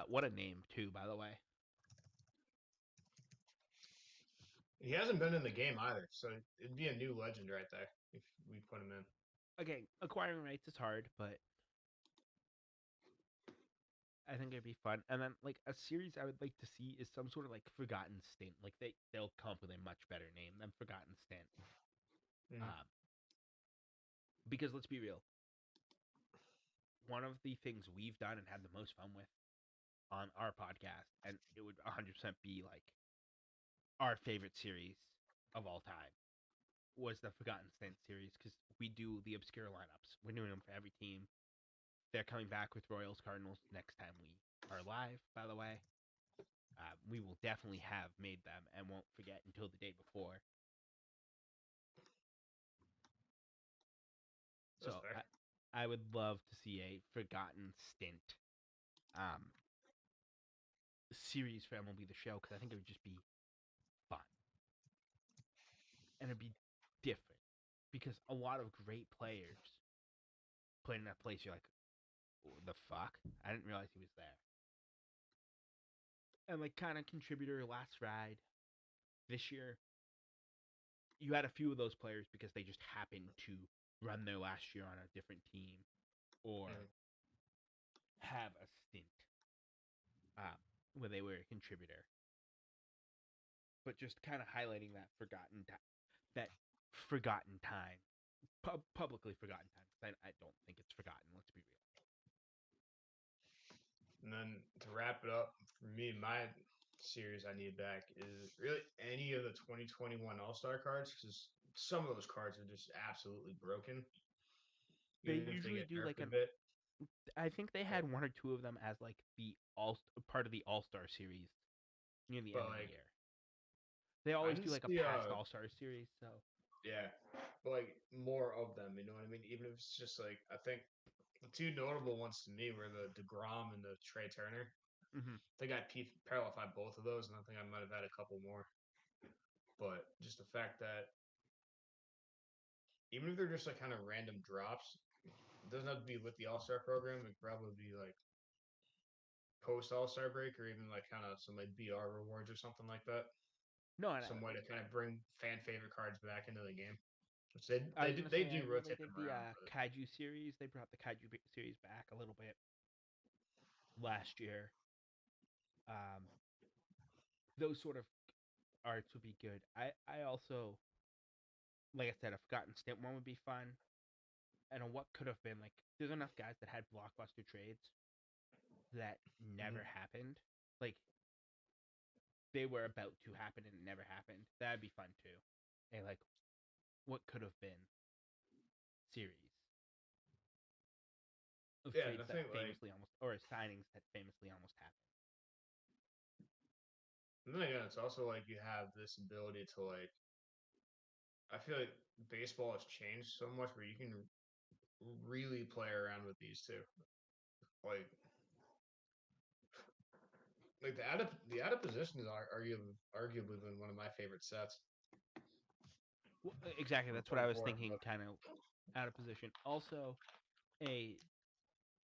What a name too, by the way. He hasn't been in the game either, so it'd be a new legend right there if we put him in. Again, acquiring rights is hard, but I think it'd be fun. And then like a series I would like to see is some sort of like Forgotten Stint. Like they'll come up with a much better name than Forgotten Stint. Mm. Because let's be real, one of the things we've done and had the most fun with on our podcast, and it would 100% be like our favorite series of all time, was the Forgotten Stint series because we do the obscure lineups. We're doing them for every team. They're coming back with Royals Cardinals next time we are live, by the way. We will definitely have made them and won't forget until the day before. That's So fair. I would love to see a Forgotten Stint series for MLB The Show because I think it would just be fun. And it'd be different because a lot of great players played in that place. You're like, the fuck? I didn't realize he was there. And like kind of contributor last ride this year, you had a few of those players because they just happened to run their last year on a different team or Mm. have a stint where they were a contributor. But just kind of highlighting that forgotten time, publicly forgotten time. I don't think it's forgotten. Let's be real. And then to wrap it up, for me, my series I need back is really any of the 2021 All Star cards because some of those cards are just absolutely broken, They even if they usually get do like nerfed a an. bit. I think they But, had one or two of them as like the all part of the All Star series near the but end of the like, year. They I always didn't do like a see, past All Star series. So yeah, but like more of them. You know what I mean? Even if it's just like, I think the two notable ones to me were the DeGrom and the Trey Turner. mm-hmm. I think I paralleled both of those, and I think I might have had a couple more. But just the fact that even if they're just like kind of random drops, it doesn't have to be with the All Star program. It could probably be like post All Star break, or even like kind of some like BR rewards or something like that. No, and Some way to kind of bring fan favorite cards back into the game. Which I was gonna they say do I know they rotate did them the around, but Kaiju series. They brought the series back a little bit last year. Um, those sort of arts would be good. I also, like I said, a forgotten stint one would be fun. And on what could have been like, there's enough guys that had blockbuster trades that never mm-hmm. happened. Like they were about to happen and it never happened. That'd be fun too. And like, what could have been series of Yeah, and trades I that think like famously almost or signings that famously almost happened. and then again, it's also like you have this ability to like. I feel like baseball has changed so much where you can really play around with these two. Like the out of position is arguably been one of my favorite sets Well, exactly. from That's what I playing was for it. thinking. But Kind of out of position. Also, a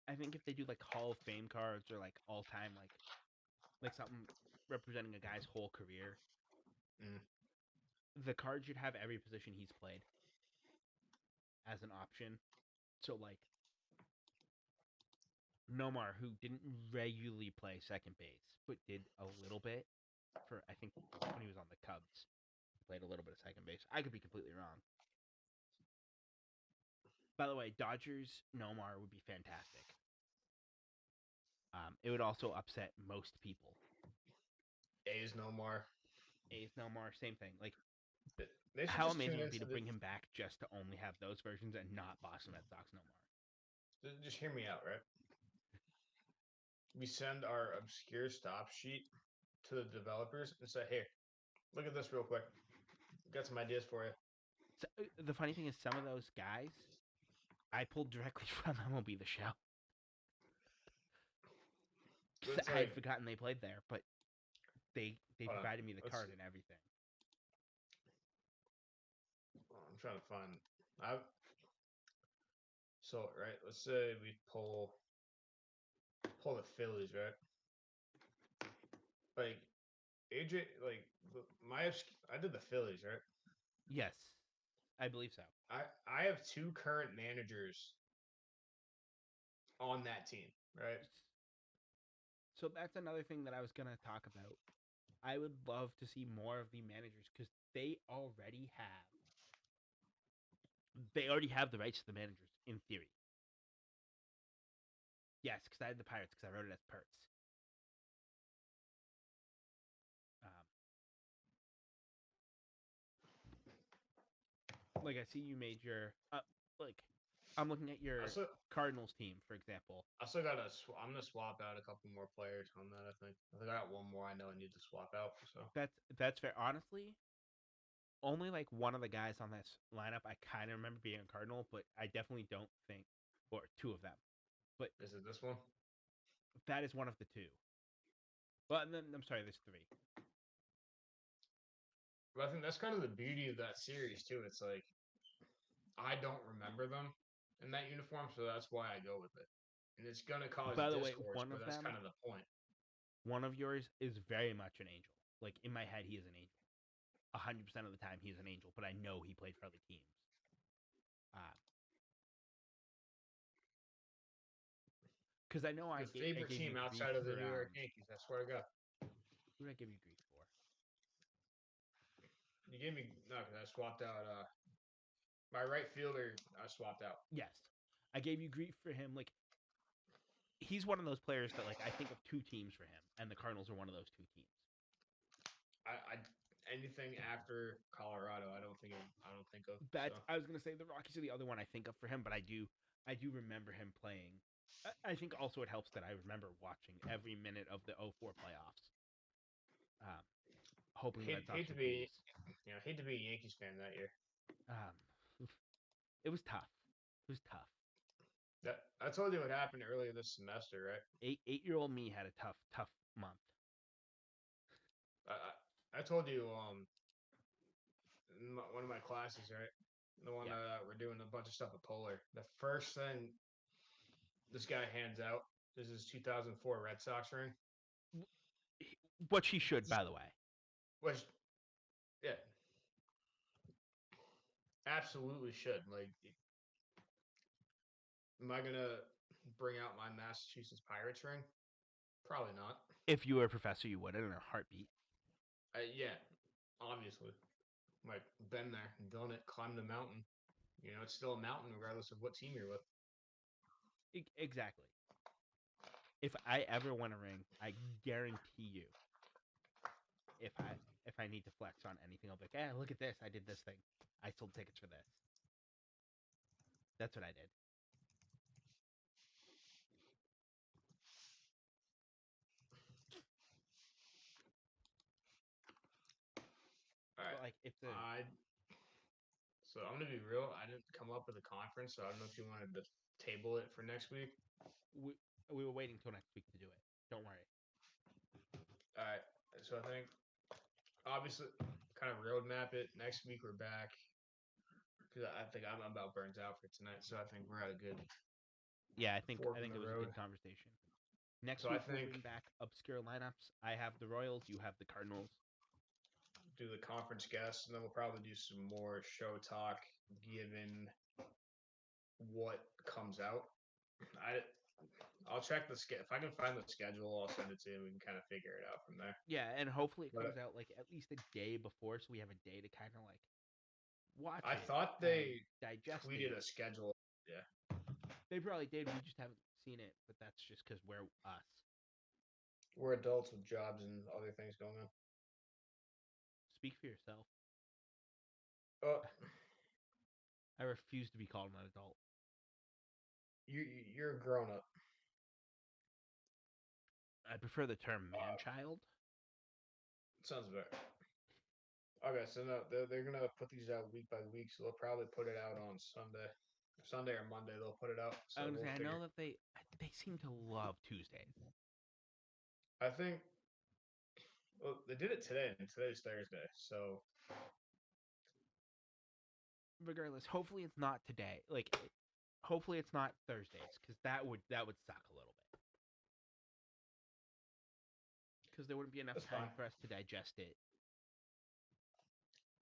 I think if they do like Hall of Fame cards or like all time like something representing a guy's whole career, mm, the card should have every position he's played as an option. So like Nomar, who didn't regularly play second base, but did a little bit for I think when he was on the Cubs, he played a little bit of second base. I could be completely wrong. By the way, Dodgers Nomar would be fantastic. It would also upset most people. A's no more. A's Nomar, same thing. Like, They should how just tune amazing would it be into to the. bring him back just to only have those versions and not Boston Red Sox Nomar? Just hear me out, right? We send our obscure stop sheet to the developers and say, "Here, look at this real quick. Got some ideas for you." So, the funny thing is, some of those guys I pulled directly from MLB The Show. It's I had like, forgotten they played there, but they hold on, provided me the let's card see. and everything. I'm trying to find. I so right. Let's say we pull the Phillies, right? Like AJ, like I did the Phillies, right? Yes, I believe so. I have two current managers on that team, right? So that's another thing that I was gonna talk about. I would love to see more of the managers because they already have the rights to the managers in theory. Yes, because I had the Pirates because I wrote it as Perts. Um, like I see you made your like I'm looking at I your still Cardinals team, for example. I still gotta. I'm gonna swap out a couple more players on that. I think I got one more I know I need to swap out. So That's fair. Honestly, only like one of the guys on this lineup I kind of remember being a Cardinal, but I definitely don't think, or two of them. But is it this one? that is one of the two. Well, and then I'm sorry, there's three. But I think that's kind of the beauty of that series too. It's like I don't remember them in that uniform, so that's why I go with it. And it's gonna cause By the way, discourse, but that's kind of the point. one of yours is very much an angel. Like in my head, he is an angel. 100% of the time, he is an angel. But I know he played for other teams. Because I know I Your favorite gave you team grief outside of the for New York Yankees, I swear to God. who did I give you grief for? You gave me no, because I swapped out my right fielder. I swapped out. Yes, I gave you grief for him. Like he's one of those players that like I think of two teams for him, and the Cardinals are one of those two teams. I anything after Colorado, I don't think of. That's So I was gonna say the Rockies are the other one I think of for him, but I do remember him playing. I think also it helps that I remember watching every minute of the '04 playoffs. Um, hoping the Red Sox hate to would be, lose. hate to be a Yankees fan that year. Um, it was tough. It was tough. That I told you what happened earlier this semester, right? Eight-year-old me had a tough month. I told you in one of my classes, right? The one Yeah. we're doing a bunch of stuff at Polar. The first thing this guy hands out is his 2004 Red Sox ring. What she should, by the way. Which, yeah, absolutely should. Like, am I gonna bring out my Massachusetts Pirates ring? Probably not. If you were a professor, you would in a heartbeat. Yeah, obviously. Like, been there, done it, climbed the mountain. It's still a mountain regardless of what team you're with. Exactly. If I ever win a ring, I guarantee you, if I need to flex on anything, I'll be like, look at this. I did this thing. I sold tickets for this. That's what I did. All right. But like, if the So I'm gonna be real. I didn't come up with a conference, so I don't know if you wanted to table it for next week. we were waiting till next week to do it. Don't worry. All right. So I think obviously kind of roadmap it. Next week we're back because I think I'm about burnt out for tonight. So I think we're at a good Yeah, fork I in think the it was a road. good conversation. Next So I week we'll think bring back obscure lineups. I have the Royals. You have the Cardinals. do the conference guests, and then we'll probably do some more show talk given what comes out. I'll check the schedule. If I can find the schedule, I'll send it to you. We can kind of figure it out from there. Yeah, and hopefully it But comes out like at least a day before, so we have a day to kind of like watch I it thought and they digest tweeted it. a schedule. Yeah. They probably did. We just haven't seen it, but that's just because we're us. We're adults with jobs and other things going on. Speak for yourself. Uh, I refuse to be called an adult. you're a grown up. I prefer the term man child. Sounds better. Okay, so no, they're gonna put these out week by week, so they'll probably put it out on Sunday or Monday. They'll put it out. So I was we'll say I figure. know that they seem to love Tuesdays. I think. Well, they did it today, and today's Thursday. So Regardless, hopefully it's not today. Like, hopefully it's not Thursdays, because that would suck a little bit. Because there wouldn't be enough that's time fine for us to digest it.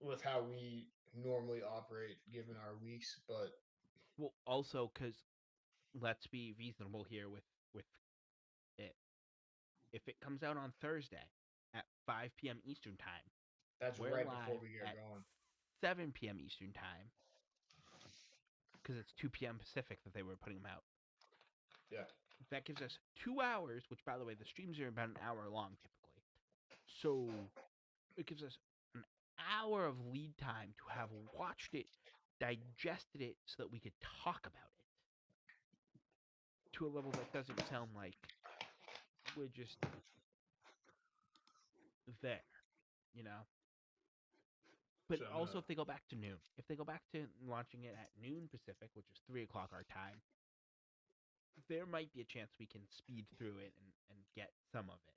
with how we normally operate given our weeks, but Well, also because let's be reasonable here with it. If it comes out on Thursday at 5 p.m. Eastern time, that's we're right before live we get at going. 7 p.m. Eastern time because it's 2 p.m. Pacific that they were putting them out. Yeah. That gives us 2 hours, which, by the way, the streams are about an hour long typically. So it gives us an hour of lead time to have watched it, digested it, so that we could talk about it to a level that doesn't sound like we're just there, you know? But So I'm also, gonna. if they go back to noon, if they go back to launching it at noon Pacific, which is 3 o'clock our time, there might be a chance we can speed through it and get some of it.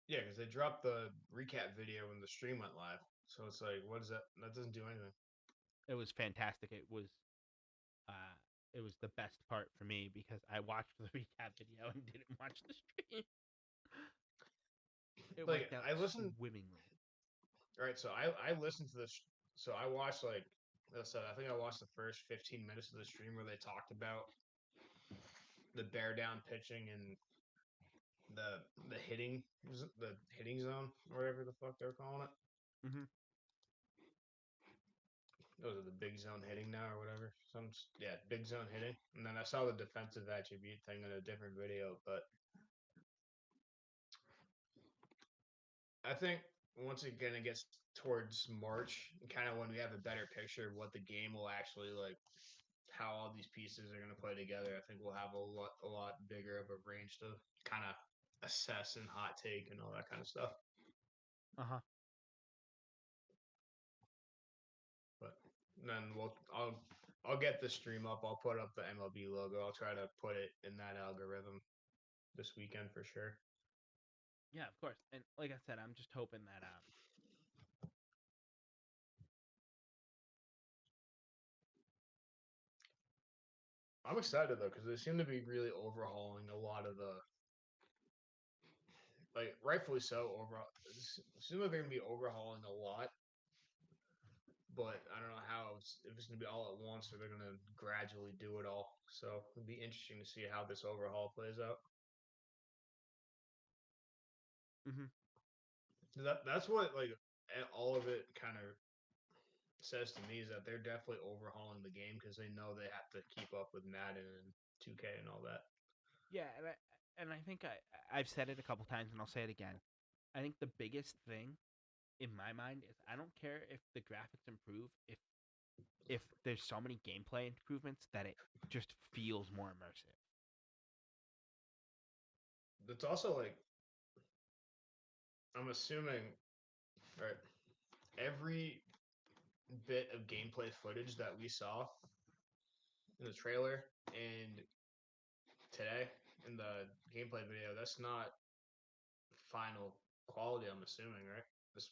Yeah, because they dropped the recap video when the stream went live. So it's like, what is that? That doesn't do anything. It was fantastic. Uh, it was the best part for me because I watched the recap video and didn't watch the stream. It Like worked out I listened. swimmingly. Right, so I listened to this. So I watched like I think I watched the first 15 minutes of the stream where they talked about the bear down pitching and the hitting zone or whatever the fuck they're calling it. Hmm. Those are the big zone hitting now or whatever. Yeah, big zone hitting. And then I saw the defensive attribute thing in a different video, but I think once it kind of gets towards March, kind of when we have a better picture of what the game will actually like, how all these pieces are going to play together, I think we'll have a lot bigger of a range to kind of assess and hot take and all that kind of stuff. Uh huh. But then I'll get the stream up. I'll put up the MLB logo. I'll try to put it in that algorithm this weekend for sure. Yeah, of course. And like I said, I'm just hoping that I'm excited though because they seem to be really overhauling a lot of the like rightfully so overall. It seems like they're gonna be overhauling a lot, but I don't know how if it's gonna be all at once or they're gonna gradually do it all. So it'll be interesting to see how this overhaul plays out. hmm That's what like all of it kind of says to me is that they're definitely overhauling the game because they know they have to keep up with Madden and 2K and all that. yeah, and I think I've said it a couple times and I'll say it again. I think the biggest thing in my mind is I don't care if the graphics improve if there's so many gameplay improvements that it just feels more immersive. It's also like I'm assuming, right? Every bit of gameplay footage that we saw in the trailer and today in the gameplay video, that's not final quality. I'm assuming, right? This,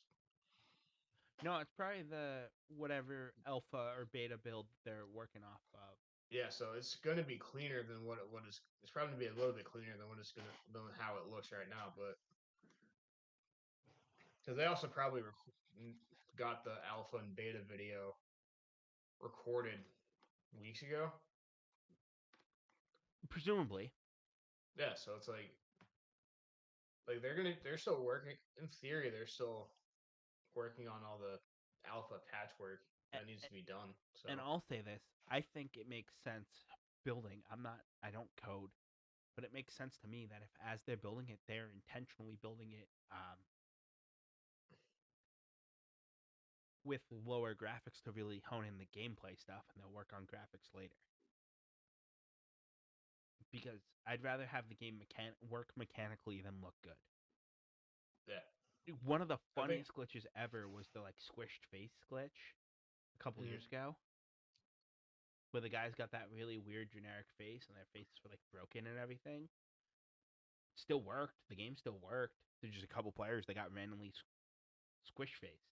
No, it's probably the whatever alpha or beta build they're working off of. yeah, so it's going to be cleaner than what is. It's probably going to be a little bit cleaner than what it's going to than how it looks right now, but because they also probably got the alpha and beta video recorded weeks ago. Presumably. Yeah, so it's like they're still working. In theory, they're still working on all the alpha patchwork that needs to be done. So And I'll say this, I think it makes sense building. I don't code, but it makes sense to me that if as they're building it, they're intentionally building it with lower graphics to really hone in the gameplay stuff, and they'll work on graphics later. Because I'd rather have the game work mechanically than look good. yeah, One of the I think. funniest glitches ever was the like squished face glitch a couple Mhm. years ago, where the guys got that really weird generic face and their faces were like broken and everything. Still worked. The game still worked. There's just a couple players that got randomly squish faced.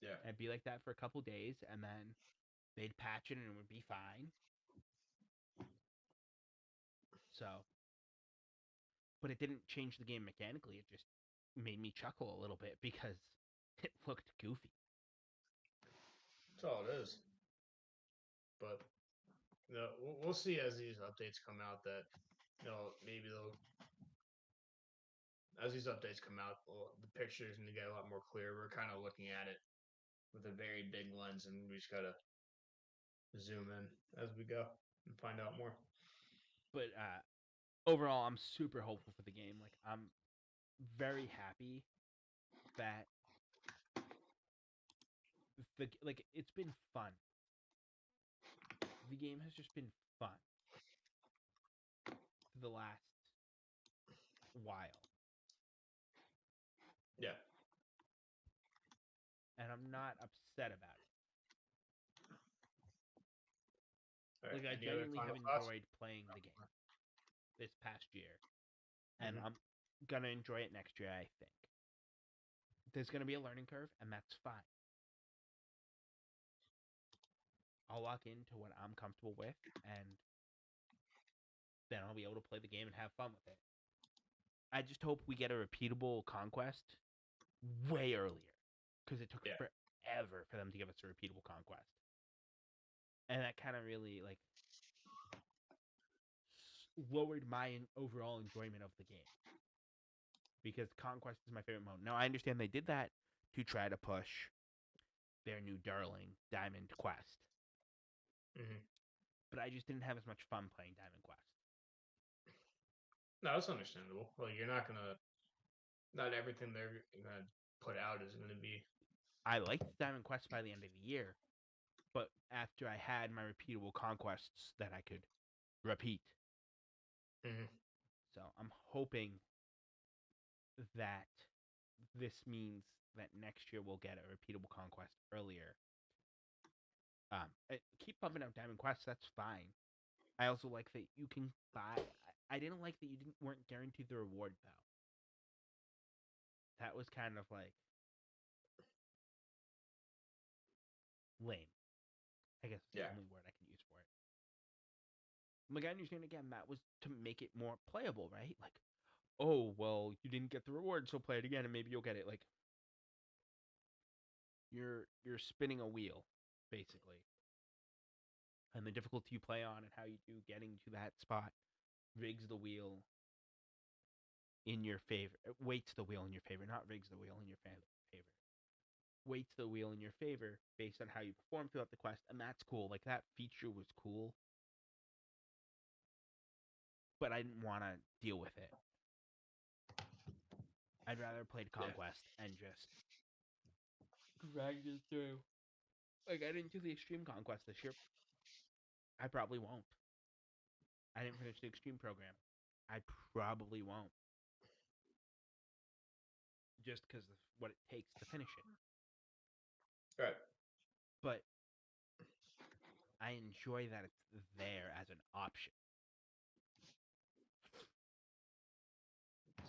Yeah. And it'd be like that for a couple days, and then they'd patch it and it would be fine. So, but it didn't change the game mechanically. It just made me chuckle a little bit because it looked goofy. That's all it is. But we'll see as these updates come out that maybe they'll as these updates come out, the pictures going to get a lot more clear. We're kind of looking at it with a very big lens, and we just gotta zoom in as we go and find out more. But overall, I'm super hopeful for the game. Like I'm very happy that it's been fun. The game has just been fun for the last while, Yeah. and I'm not upset about it. All right. Like I Any other genuinely final have thoughts? enjoyed playing the game this past year, and Mm-hmm. I'm gonna enjoy it next year. I think there's gonna be a learning curve, and that's fine. I'll lock into what I'm comfortable with, and then I'll be able to play the game and have fun with it. I just hope we get a repeatable conquest way earlier, because it took Yeah. forever for them to give us a repeatable conquest, and that kind of really like lowered my overall enjoyment of the game, because conquest is my favorite mode. Now I understand they did that to try to push their new darling Diamond Quest, Hmm. but I just didn't have as much fun playing Diamond Quest. No, that's understandable. Like you're not gonna. Not everything they're gonna put out is gonna be. I liked Diamond Quest by the end of the year, but after I had my repeatable conquests that I could repeat. Hmm. So I'm hoping that this means that next year we'll get a repeatable conquest earlier. Keep pumping out Diamond Quest. That's fine. I also like that you can buy. I didn't like that you weren't guaranteed the reward though. That was kind of like lame. I guess is the Yeah. only word I can use for it. Like I understand again that was to make it more playable, right? Like, oh well, you didn't get the reward, so play it again and maybe you'll get it. Like you're spinning a wheel, basically. And the difficulty you play on and how you do getting to that spot rigs the wheel in your favor. Weights the wheel in your favor, not rigs the wheel in your favor. Weights the wheel in your favor based on how you perform throughout the quest, and that's cool. Like that feature was cool, but I didn't want to deal with it. I'd rather played Yeah. Conquest and just dragged it through. Like I didn't do the Extreme Conquest this year. I probably won't. I didn't finish the Extreme program. I probably won't. Just because of what it takes to finish it. Right. But I enjoy that it's there as an option.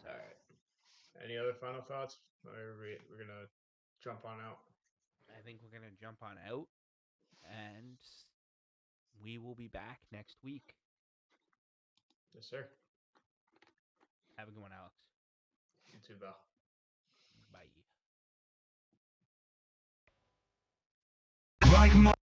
So, All right. Any other final thoughts? Or we're gonna jump on out. I think we're going to jump on out, and we will be back next week. Yes, sir. Have a good one, Alex. You too, Bell. Bye. Like